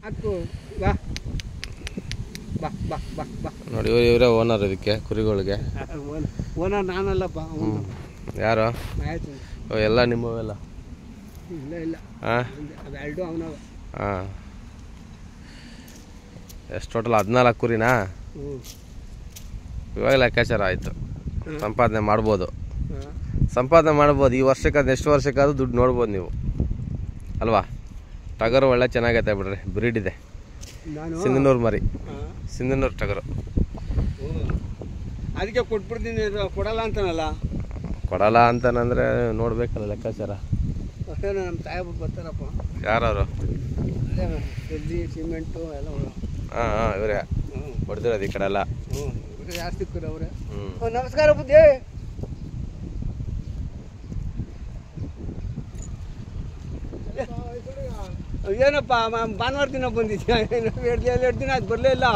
ಹಾಕು ಬಾ ಬಾ ಬಾ ಬಾ ಬಾ ನೋಡಿ ಇವರೇ ಓನರ್ ಇದಕ್ಕೆ ಕುರಿಗಳಿಗೆ. ಓನರ್ ನಾನಲ್ಲಪ್ಪ. ಯಾರು? ಆಯ್ತು ಎಲ್ಲ ನಿಮ್ಮವೆಲ್ಲ? ಇಲ್ಲ ಇಲ್ಲ ಹಾಂ ಅವೆರಡು ಅವನವ. ಹಾಂ ಎಷ್ಟು ಟೋಟಲ್ 14 ಕುರಿನಾ? ಇವಾಗ ಲೆಕ್ಕಾಚಾರ ಆಯಿತು. ಸಂಪಾದನೆ ಮಾಡ್ಬೋದು, ಸಂಪಾದನೆ ಮಾಡ್ಬೋದು. ಈ ವರ್ಷಕ್ಕಾದ ನೆಕ್ಸ್ಟ್ ವರ್ಷಕ್ಕಾದ್ರೂ ದುಡ್ಡು ನೋಡ್ಬೋದು ನೀವು ಅಲ್ವಾ? ಟಗರು ಒಳ್ಳೆ ಚೆನ್ನಾಗೈತೆ ಬಿಡ್ರಿ, ಬ್ರೀಡ್ ಇದೆ. ಸಿಂಧನೂರು ಮರಿ, ಸಿಂಧನೂರು ಟಗರು. ಅದಕ್ಕೆ ಕೊಟ್ಬಿಡ್ತೀನಿ, ಕೊಡಲ್ಲ ಅಂತಾನಲ್ಲ. ಕೊಡಲ್ಲ ಅಂತಾನಂದ್ರೆ ನೋಡ್ಬೇಕಲ್ಲ ಲೆಕ್ಕಾಚಾರ. ನಮ್ಮ ಸಾಹೇಬ್ ಬರ್ತಾರಪ್ಪ. ಯಾರು? ಜಲ್ಲಿ ಸಿಮೆಂಟು ಎಲ್ಲ. ಹಾಂ ಹಾಂ ಇವರೇ ಹೊಡೆದಿರೋದು ಈ ಕಡೆ ಎಲ್ಲ. ಜಾಸ್ತಿ ಕೂರ ಅವ್ರೆ. ನಮಸ್ಕಾರ ಬುದ್ಧಿ. ಏನಪ್ಪ ಭಾನುವಾರ ದಿನ ಬಂದಿದ್ಯಾ? 2 ದಿನ ಆಯ್ತು ಬರಲೇ ಇಲ್ಲ.